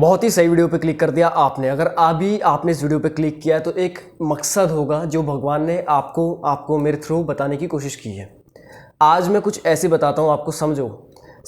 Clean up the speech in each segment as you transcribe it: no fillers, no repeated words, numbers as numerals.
बहुत ही सही वीडियो पे क्लिक कर दिया आपने। अगर अभी आपने इस वीडियो पे क्लिक किया है तो एक मकसद होगा जो भगवान ने आपको मेरे थ्रू बताने की कोशिश की है। आज मैं कुछ ऐसे बताता हूँ, आपको समझो।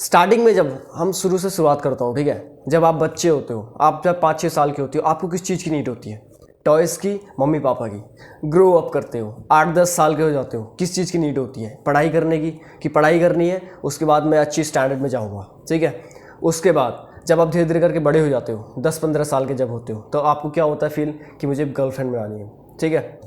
स्टार्टिंग में जब हम शुरुआत करता हूँ, ठीक है, जब आप बच्चे होते हो, आप जब 5-6 साल के होते हो, आपको किस चीज़ की नीड होती है? टॉयज़ की, मम्मी पापा की। ग्रो अप करते हो, 8-10 साल के हो जाते हो, किस चीज़ की नीड होती है? पढ़ाई करने की, कि पढ़ाई करनी है, उसके बाद मैं अच्छी स्टैंडर्ड में जाऊँगा, ठीक है। उसके बाद जब आप धीरे धीरे करके बड़े हो जाते हो, 10-15 साल के जब होते हो, तो आपको क्या होता है फील कि मुझे गर्लफ्रेंड बनानी है, ठीक है।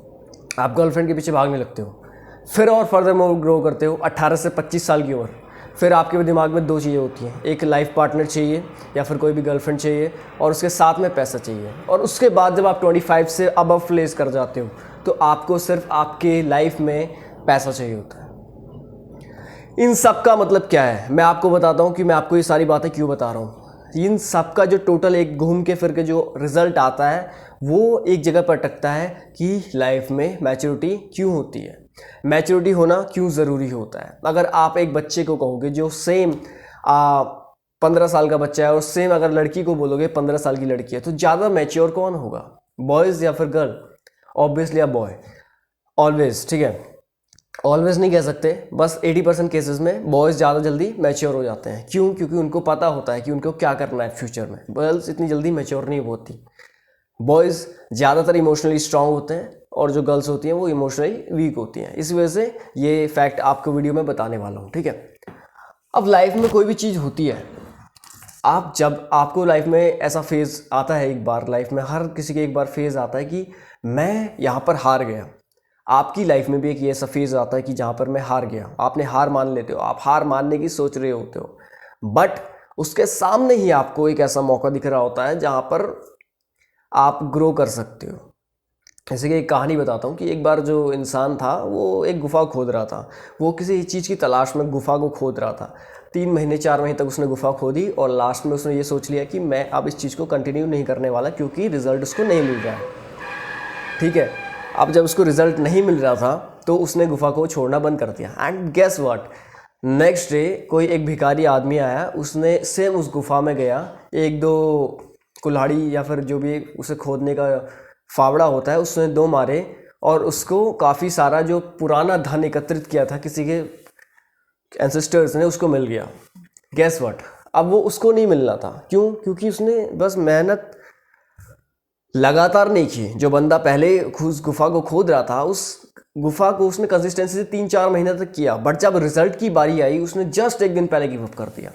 आप गर्लफ्रेंड के पीछे भागने लगते हो। फिर और फर्दर मोर ग्रो करते हो 18 से 25 साल की उम्र। फिर आपके दिमाग में 2 चीज़ें होती हैं, एक लाइफ पार्टनर चाहिए या फिर कोई भी गर्लफ्रेंड चाहिए, और उसके साथ में पैसा चाहिए। और उसके बाद जब आप 25 से अबव प्लेस कर जाते हो तो आपको सिर्फ आपके लाइफ में पैसा चाहिए होता है। इन सब का मतलब क्या है मैं आपको बताता हूँ कि मैं आपको ये सारी बातें क्यों बता रहा हूँ। इन सब का जो टोटल एक घूम के फिर के जो रिजल्ट आता है वो एक जगह पर अटकता है कि लाइफ में मैच्योरिटी क्यों होती है, मैच्योरिटी होना क्यों ज़रूरी होता है। अगर आप एक बच्चे को कहोगे जो सेम 15 साल का बच्चा है और सेम अगर लड़की को बोलोगे 15 साल की लड़की है, तो ज़्यादा मैच्योर कौन होगा, बॉयज़ या फिर गर्ल? ऑब्वियसली आप बॉय, ऑलवेज, ठीक है। ऑलवेज नहीं कह सकते, बस 80% केसेस में बॉयज़ ज़्यादा जल्दी मैच्योर हो जाते हैं। क्यों? क्योंकि उनको पता होता है कि उनको क्या करना है फ्यूचर में। गर्ल्स इतनी जल्दी मैच्योर नहीं होती। बॉयज़ ज़्यादातर इमोशनली स्ट्रांग होते हैं और जो गर्ल्स होती हैं वो इमोशनली वीक होती हैं। इस वजह से ये फैक्ट आपको वीडियो में बताने वाला हूँ, ठीक है। अब लाइफ में कोई भी चीज़ होती है, आपको लाइफ में ऐसा फेज़ आता है, एक बार लाइफ में हर किसी के एक बार फेज़ आता है कि मैं यहाँ पर हार गया। आपकी लाइफ में भी एक ऐसा फेज़ आता है कि जहाँ पर मैं हार गया। आपने हार मान लेते हो, आप हार मानने की सोच रहे होते हो, बट उसके सामने ही आपको एक ऐसा मौका दिख रहा होता है जहाँ पर आप ग्रो कर सकते हो। जैसे कि एक कहानी बताता हूँ कि एक बार जो इंसान था वो एक गुफ़ा खोद रहा था। वो किसी चीज़ की तलाश में गुफ़ा को खोद रहा था। 3 महीने 4 महीने तक उसने गुफ़ा खोदी और लास्ट में उसने ये सोच लिया कि मैं अब इस चीज़ को कंटिन्यू नहीं करने वाला, क्योंकि रिज़ल्ट उसको नहीं मिल रहा है, ठीक है। अब जब उसको रिज़ल्ट नहीं मिल रहा था तो उसने गुफ़ा को छोड़ना बंद कर दिया। And guess what, next day कोई एक भिखारी आदमी आया, उसने सेम उस गुफ़ा में गया, 1-2 कुल्हाड़ी या फिर जो भी उसे खोदने का फावड़ा होता है उसने 2 मारे और उसको काफ़ी सारा जो पुराना धन एकत्रित किया था किसी के एंसेस्टर्स ने, उसको मिल गया। गेस व्हाट, अब वो उसको नहीं मिलना था। क्यों? क्योंकि उसने बस मेहनत लगातार नहीं की। जो बंदा पहले उस गुफा को खोद रहा था, उस गुफा को उसने कंसिस्टेंसी से 3-4 महीने तक किया, बट जब रिजल्ट की बारी आई उसने जस्ट 1 दिन पहले गिव अप कर दिया।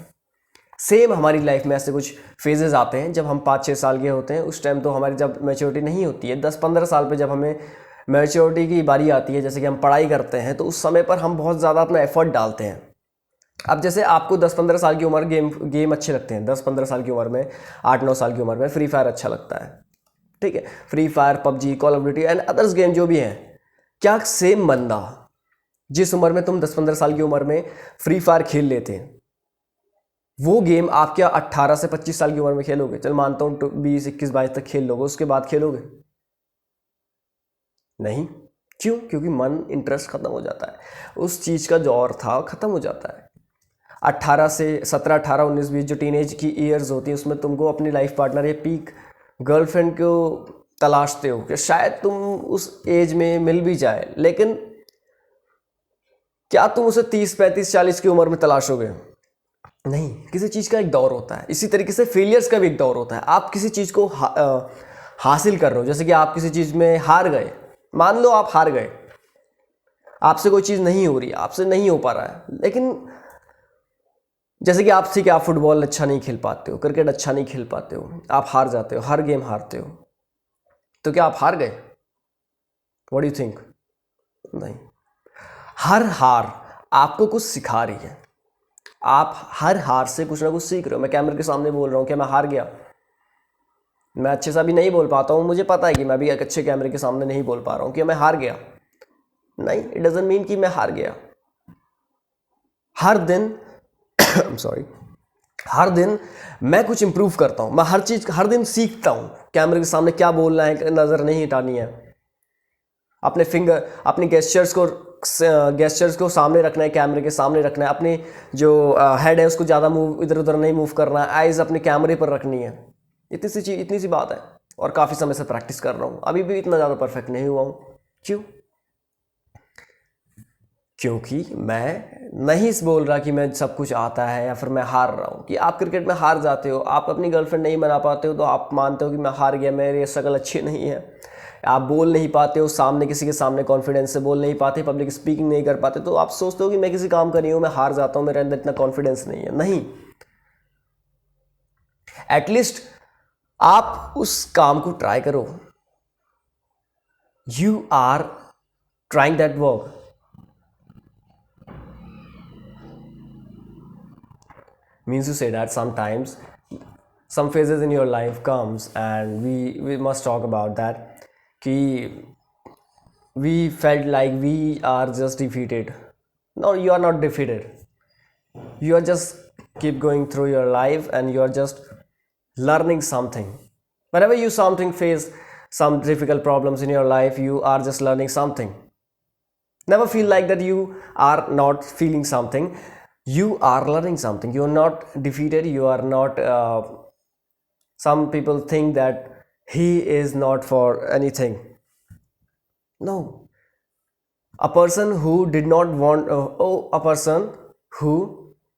सेम हमारी लाइफ में ऐसे कुछ फेजेस आते हैं जब हम 5-6 साल के होते हैं। उस टाइम तो हमारी जब मैच्योरिटी नहीं होती है, 10-15 साल पे जब हमें मैच्योरिटी की बारी आती है, जैसे कि हम पढ़ाई करते हैं, तो उस समय पर हम बहुत ज़्यादा अपना एफर्ट डालते हैं। अब जैसे आपको 10-15 साल की उम्र गेम अच्छे लगते हैं, 10-15 साल की उम्र में, 8-9 साल की उम्र में फ्री फायर अच्छा लगता है, ठीक है। Free fire, PUBG, call of duty and others game जो भी हैं। क्या सेम बंदा जिस उम्र में तुम 10-15 साल की उम्र में फ्री फायर खेल लेते हैं, वो गेम आप क्या 18 से 25 साल की उम्र में खेलोगे? चल मानता हूँ 20, 21, 22 तक खेल लोगे, उसके बाद खेलोगे नहीं। क्यों? क्योंकि मन, इंटरेस्ट खत्म हो जाता है, उस चीज़ का जो और था खत्म हो जाता है। 18 से 17, 18, 19, 20 जो टीनेज की ईयर्स होती हैं, उसमें तुमको अपनी लाइफ पार्टनर या पीक गर्लफ्रेंड को तलाशते हो कि शायद तुम उस एज में मिल भी जाए, लेकिन क्या तुम उसे 30, 35, 40 की उम्र में तलाशोगे? नहीं। किसी चीज़ का एक दौर होता है। इसी तरीके से फेलियर्स का भी एक दौर होता है। आप किसी चीज़ को हासिल कर रहे हो, जैसे कि आप किसी चीज़ में हार गए, मान लो आप हार गए, आपसे कोई चीज़ नहीं हो रही, आपसे नहीं हो पा रहा है, लेकिन जैसे कि आपसे कि आप फुटबॉल अच्छा नहीं खेल पाते हो, क्रिकेट अच्छा नहीं खेल पाते हो, आप हार जाते हो, हर गेम हारते हो, तो क्या आप हार गए? What do you think? नहीं। हर हार आपको कुछ सिखा रही है। आप हर हार से कुछ ना कुछ सीख रहे हो। मैं कैमरे के सामने बोल रहा हूँ कि मैं हार गया, मैं अच्छे से भी नहीं बोल पाता हूँ, मुझे पता है कि मैं भी एक अच्छे कैमरे के सामने नहीं बोल पा रहा हूँ कि मैं हार गया। नहीं, इट डजंट मीन कि मैं हार गया। हर दिन सॉरी, हर दिन मैं कुछ इंप्रूव करता हूँ। मैं हर चीज़ हर दिन सीखता हूँ। कैमरे के सामने क्या बोलना है, नज़र नहीं हटानी है, अपने फिंगर, अपने गेस्चर्स को सामने रखना है, कैमरे के सामने रखना है, अपने जो हेड है उसको ज़्यादा इधर उधर नहीं मूव करना है, आइज़ अपने कैमरे पर रखनी है। इतनी सी बात है, और काफ़ी समय से प्रैक्टिस कर रहा हूँ, अभी भी इतना ज़्यादा परफेक्ट नहीं हुआ हूँ। क्यों? क्योंकि मैं नहीं बोल रहा कि मैं सब कुछ आता है या फिर मैं हार रहा हूँ। कि आप क्रिकेट में हार जाते हो, आप अपनी गर्लफ्रेंड नहीं बना पाते हो तो आप मानते हो कि मैं हार गया, मेरी शक्ल अच्छी नहीं है, आप बोल नहीं पाते हो सामने, किसी के सामने कॉन्फिडेंस से बोल नहीं पाते, पब्लिक स्पीकिंग नहीं कर पाते, तो आप सोचते हो कि मैं किसी काम कर रही हूँ, मैं हार जाता हूँ, मेरे अंदर इतना कॉन्फिडेंस नहीं है। नहीं, एटलीस्ट आप उस काम को ट्राई करो। You are trying that work. Means to say that sometimes some phases in your life comes, and we must talk about that, कि we felt like we are just defeated. No, you are not defeated. You are just keep going through your life and you are just learning something. Whenever you something face some difficult problems in your life, you are just learning something. Never feel like that you are not feeling something. You are learning something. You are not defeated. You are not some people think that he is not for anything. No, a person who did not want a person who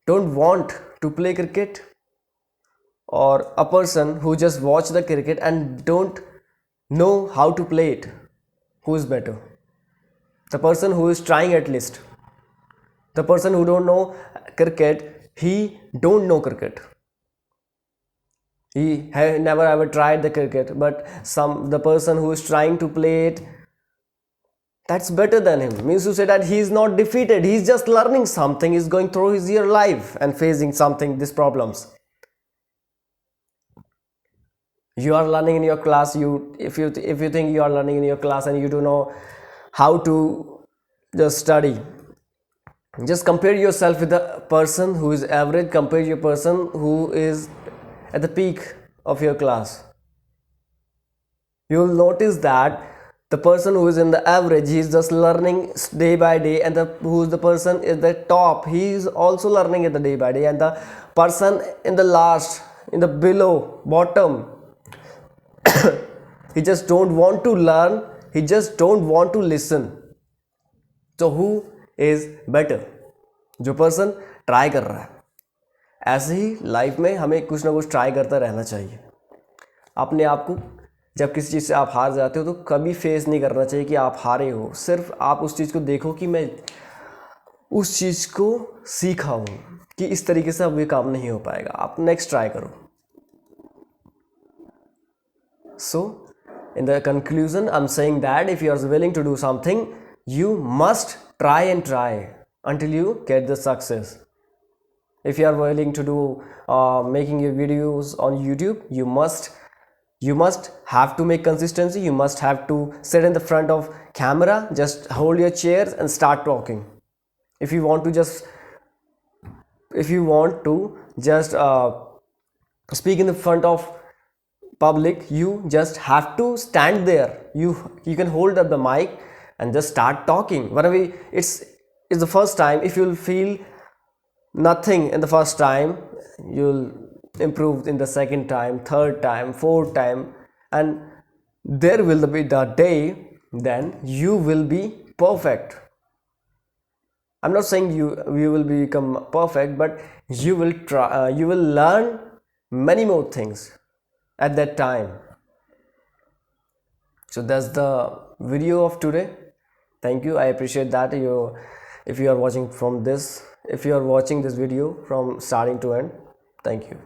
don't want to play cricket, or a person who just watch the cricket and don't know how to play it, who is better? The person who is trying at least. The person who don't know cricket, he don't know cricket, he never ever tried the cricket, but the person who is trying to play it, that's better than him. Means to say that he is not defeated, he is just learning something, he is going through his year life and facing something, these problems. You are learning in your class, if you think you are learning in your class and you don't know how to just study, just compare yourself with the person who is average, compare your person who is at the peak of your class. You will notice that the person who is in the average, he is just learning day by day, and who is the person is the top, he is also learning at the day by day, and the person in the last, in the below bottom, he just don't want to learn, he just don't want to listen. So who is better? जो person try कर रहा है। ऐसे ही life में हमें कुछ ना कुछ ट्राई करता रहना चाहिए। अपने आप को, जब किसी चीज़ से आप हार जाते हो तो कभी फेस नहीं करना चाहिए कि आप हारे हो। सिर्फ आप उस चीज़ को देखो कि मैं उस चीज़ को सीखा हूँ कि इस तरीके से अब ये काम नहीं हो पाएगा, आप नेक्स्ट ट्राई करो। So in the conclusion, I'm saying that if you are willing to do something, you must try and try until you get the success. If you are willing to do making your videos on YouTube, you must have to make consistency. You must have to sit in the front of camera, just hold your chairs and start talking. If you want to just speak in the front of public, you just have to stand there. You can hold up the mic and just start talking. Whenever it's the first time, if you'll feel nothing in the first time, you'll improve in the second time, third time, fourth time, and there will be the day then you will be perfect. I'm not saying you will become perfect, but you will try, you will learn many more things at that time. So that's the video of today. Thank you. I appreciate that if you are watching this video from starting to end. Thank you.